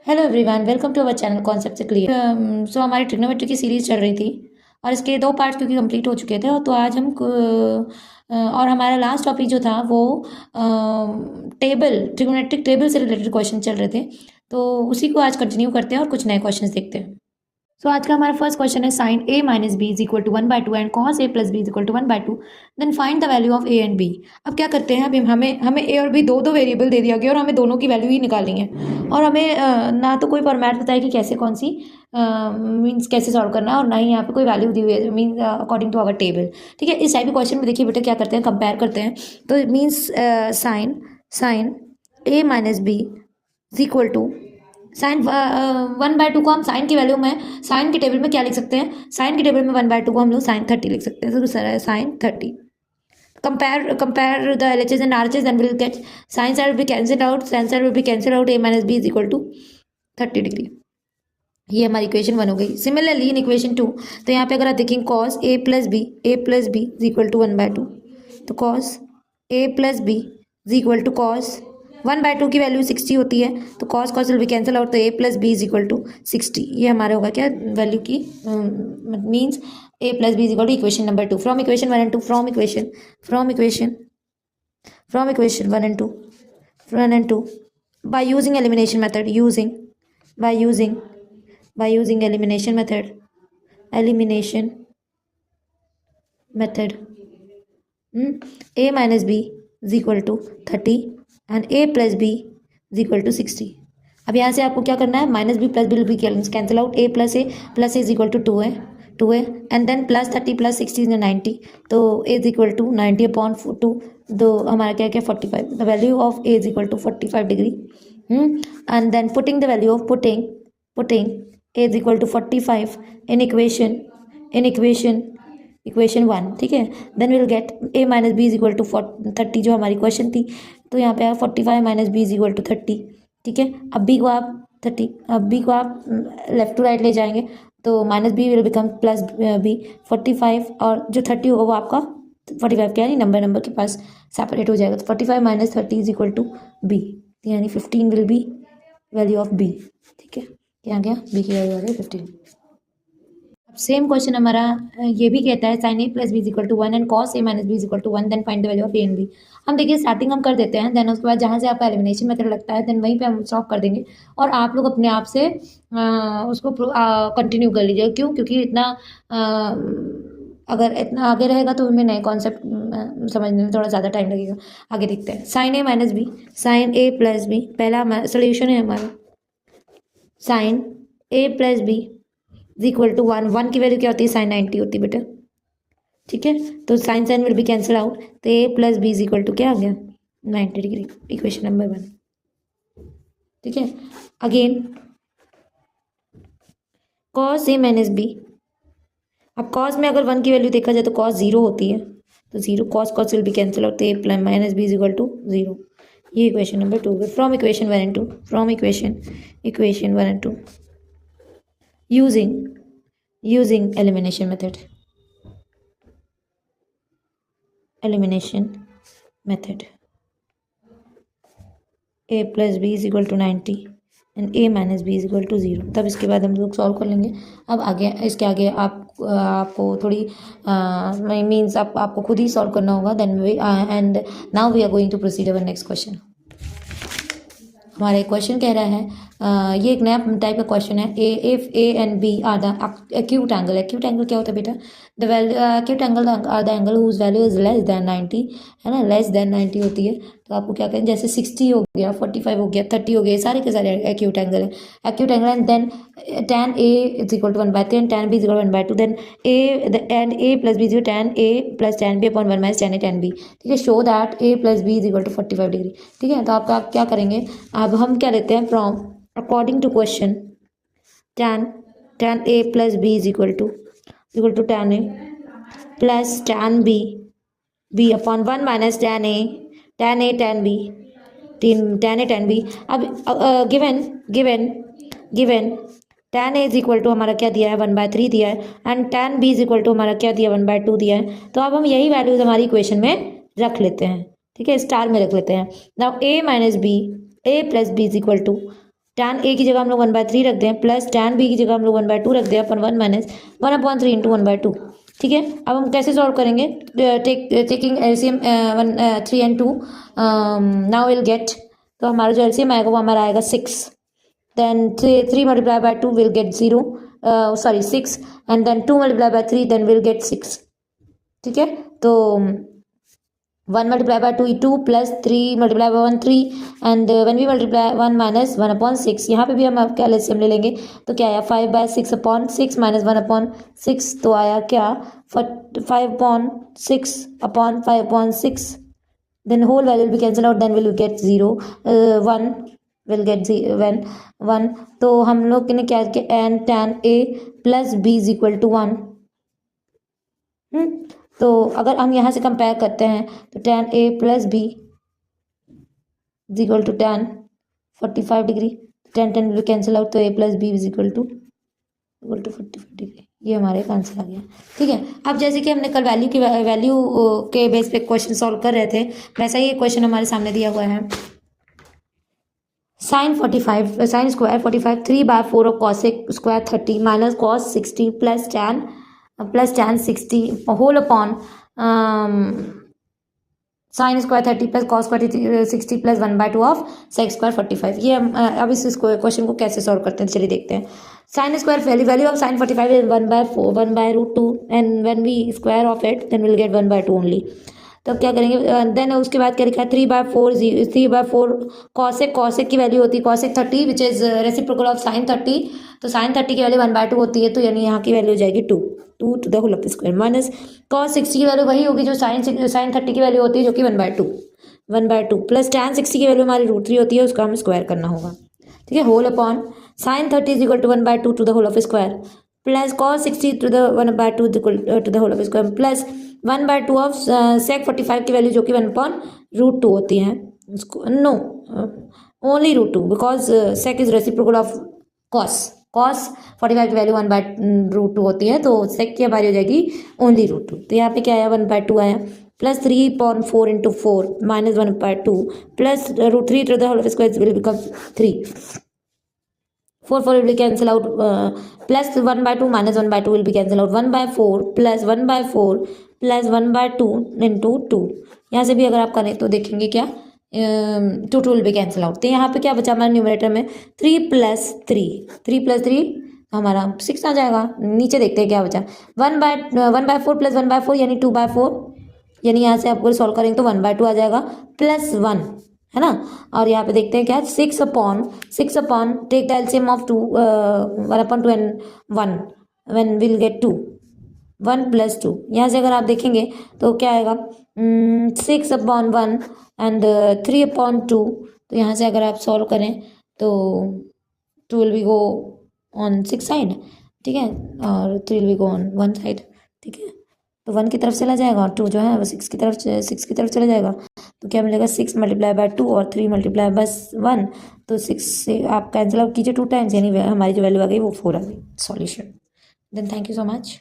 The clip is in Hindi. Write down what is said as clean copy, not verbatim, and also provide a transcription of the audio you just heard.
Hello everyone, welcome to our channel concept से क्लियर। हमारी ट्रिग्नोमेट्री की सीरीज चल रही थी और इसके 2 पार्ट क्योंकि कंप्लीट हो चुके थे, तो आज हम और हमारा लास्ट टॉपिक जो था वो टेबल ट्रिग्नोमेट्रिक टेबल से रिलेटेड क्वेश्चन चल रहे थे, तो उसी को आज कंटिन्यू करते हैं और कुछ नए क्वेश्चंस देखते हैं। सो आज का हमारा फर्स्ट क्वेश्चन है sine a minus b is equal to 1/2 and cos a plus b is equal to 1/2, then find the value of a and b। अब क्या करते हैं, अभी हमें हमें a और b दो वेरिएबल दे दिया गया और हमें दोनों की वैल्यू ही निकालनी है और हमें ना तो कोई फॉर्मेट बताया कि कैसे कौन सी मीन्स कैसे सॉल्व करना है और ना ही यहाँ पे कोई वैल्यू दी हुई है means according to our table. ठीक है, इस टाइप के क्वेश्चन में देखिए बेटा क्या करते हैं, कंपेयर करते हैं। तो means sine sine a minus b is equal to sine 1/2 को हम साइन की वैल्यू में साइन के टेबल में क्या लिख सकते हैं, साइन के टेबल में 1/2 को हम लोग साइन 30 लिख सकते हैं। तो sign 30 compare the LHS and RHS, then we'll get sin side will be cancelled out, sin side will be cancelled out, a minus b is equal to 30 degree. ये हमारी इक्वेशन 1 हो गई। सिमिलरली इन इक्वेशन 2, तो यहाँ पे अगर आप देखें cos a plus b is equal to 1/2, तो cos a plus b is equal to cos 1/2 की वैल्यू 60 होती है, तो cos cos will be cancel out, तो a plus b is equal to 60। ये हमारा होगा क्या वैल्यू की means a plus b is equal to equation number 2 from equation 1 and 2 from equation 1 and 2 by using elimination method by using elimination method a minus b is equal to 30 and a plus b is equal to 60। अब यहाँ से आपको क्या करना है, minus b plus b cancel out, a plus a is equal to 2a and then plus 30 plus 60 is 90, तो a is equal to 90 upon 2, तो हमारा क्या 45, the value of a is equal to 45 degree and then putting the value of putting a is equal to 45 in equation 1। ठीक है, then will get a minus b is equal to 30 जो हमारी क्वेश्चन थी, तो यहाँ पे आया 45 minus b is equal to 30। ठीक है, अब b को आप लेफ्ट टू राइट ले जाएंगे, तो minus b will become plus b 45 और जो 30 होगा वो आपका 45 क्या यानी नंबर के पास सेपरेट हो जाएगा, तो 45 minus 30 is equal to b, यानी 15 will be value of b. ठीक है, क्या गया बी की वैल्यू आ गई 15। अब सेम क्वेश्चन हमारा ये भी कहता है sine a plus b is equal to 1 and cos a minus b is equal to 1, then find the value of a and b. हम देखिए स्टार्टिंग हम कर देते हैं, देन उसके बाद जहाँ से आपका एलिमिनेशन मेथड लगता है देन वहीं पे हम सॉल्व कर देंगे और आप लोग अपने आप से उसको कंटिन्यू कर लीजिएगा। क्यों? क्योंकि अगर इतना आगे रहेगा तो हमें नए कॉन्सेप्ट समझने में थोड़ा ज़्यादा टाइम लगेगा। आगे देखते हैं, sine a minus b sine a plus b, पहला सोल्यूशन है हमारा sine a plus b is equal to 1 की वैल्यू क्या होती है, साइन 90 होती है बेटा। ठीक है, तो sine will be cancel out, तो a plus b is equal to क्या आ गया 90 डिग्री, इक्वेशन नंबर 1। ठीक है, again cos a minus b, अब कॉस में अगर 1 की वैल्यू देखा जाए तो कॉस 0 होती है, तो 0 cos will be cancel out, तो a plus minus b is equal to 0। ये equation number 2 from equation 1 and 2 from equation 1 and 2 using elimination method a plus b is equal to 90 and a minus b is equal to 0। तब इसके बाद हम लोग सॉल्व कर लेंगे। अब आगे इसके आगे आपको थोड़ी मीन्स आपको खुद ही सॉल्व करना होगा। Then and now we are going to proceed our next question. हमारा एक क्वेश्चन कह रहा है ये एक नया टाइप का क्वेश्चन है, if a and b are the acute angle. Acute angle क्या होता है बेटा, the value acute angle are the angle whose value is less than 90, है ना, लेस देन 90 होती है। तो आपको क्या करें, जैसे 60 हो गया, 45 हो गया, 30 हो गया, सारे के सारे एक्यूट एंगल है। Acute angle and then tan a is equal to 1/3 and tan b is equal to 1/2, then a plus b is tan a प्लस tan b upon 1 minus tan a tan b। ठीक है, show that a plus b is equal to 45 degree. ठीक है, तो आप क्या करेंगे, अब हम क्या लेते हैं, from according to question tan a plus b is equal to tan a plus tan b upon 1 minus tan a tan b अब given tan a is equal to हमारा क्या दिया है 1/3 दिया है and tan b is equal to हमारा क्या दिया 1/2 दिया है। तो अब हम यही वैल्यूज हमारी इक्वेशन में रख लेते हैं। ठीक है, स्टार में रख लेते हैं। Now a minus b a plus b is equal to tan a की जगह हम लोग 1/3 रख दें प्लस tan b की जगह हम लोग 1/2 रख दें अपन 1 माइनस 1/3 इंटू 1/2। ठीक है, अब हम कैसे सॉल्व करेंगे? Taking LCM 3 and 2 now will get, तो हमारा जो एलसीएम आएगा वो हमारा आएगा 6, then 3 multiplied by 2 will get 0, sorry 6, and then 2 multiplied by 3 then we'll get 6। ठीक है, तो 1 multiplied by 2 2 plus 3 multiplied by 1 3, and when we multiply 1 minus 1/6, यहाँ पे भी हम क्या एलसीएम ले लेंगे, तो क्या आया 5/6/6 minus 1/6, तो आया क्या 5/6/5/6, then whole value will be cancelled out, then will get 0, 1 will get 1, तो हम लोग ने क्या किया n tan a plus b is equal to 1। तो अगर हम यहाँ से कंपेयर करते हैं तो tan a plus b is equal to tan 45 degree, tan will cancel out, तो a plus b is equal to 45 degree. ये हमारे एक आंसर आ गया। ठीक है, अब जैसे कि हमने कल वैल्यू के बेस पे क्वेश्चन सॉल्व कर रहे थे, वैसा ही एक क्वेश्चन हमारे सामने दिया हुआ है। Sine square 45 3/4 of cosec square 30 minus cos 60 plus tan 60 whole upon sine square 30 plus cos square 60 प्लस 1/2 ऑफ सेक स्क्वायर 45। ये हम अब इस क्वेश्चन को कैसे सॉल्व करते हैं, चलिए देखते हैं। Sine square value of sine 45 is 1/√2 and when we square of it then will get 1/2 only. तो क्या करेंगे, देन उसके बाद क्या लिखा है 3/4 कॉसेक की वैल्यू होती है cosec 30 which is reciprocal of sine 30, तो साइन 30 की वैल्यू 1/2 होती है, तो यानी यहाँ की वैल्यू हो जाएगी 2 to the whole of square minus cos 60 की वैल्यू वही होगी जो साइन 30 की वैल्यू होती है जो कि 1/2 प्लस टैन 60 की वैल्यू हमारी √3 होती है, उसका हमें स्क्वायर करना होगा। ठीक है, whole upon sine 30 is equal to 1/2 to the whole of square plus cos 60 to the 1/2 to the whole of square plus 1/2 of sec 45 की वैल्यू जो कि 1/√2 होती है, उसको no only √2 because sec is reciprocal of cos 45 की वैल्यू 1/√2 होती है, तो सेक की हमारी हो जाएगी ओनली √2। तो यहाँ पे क्या आया 1/2 आया plus 3/4 into 4 minus 1/2 plus √3 to the whole of square will become 3, 4 will be cancel out, plus 1/2 minus 1/2 will be cancel out, 1/4 plus 1/4 plus 1/2 into 2। यहाँ से भी अगर आप करें तो देखेंगे क्या 2 will be cancel out। तो यहाँ पे क्या बचा हमारे न्यूमरेटर में 3 plus 3 हमारा 6 आ जाएगा। नीचे देखते हैं क्या बचा 1/4 plus 1/4 यानी 2/4, यानी यहाँ से आपको सॉल्व करेंगे तो 1/2 आ जाएगा प्लस 1 है ना। और यहाँ पे देखते हैं क्या 6 upon take the LCM of 2 1/2 and 1 when will get 2 1 + 2। यहाँ से अगर आप देखेंगे तो क्या आएगा 6/1 एंड 3/2। तो यहाँ से अगर आप सॉल्व करें तो 2 will be go on 6 side, ठीक है, और 3 will be go on 1 side. ठीक है, तो 1 की तरफ चला जाएगा और 2 जो है वो 6 की तरफ चला जाएगा। तो क्या मिलेगा 6 × 2 और 3 × 1, तो 6 से आप कैंसिल आउट कीजिए 2 टाइम्स, यानी हमारी जो वैल्यू आ गई वो 4 आ गई। Solution. Then thank you so much.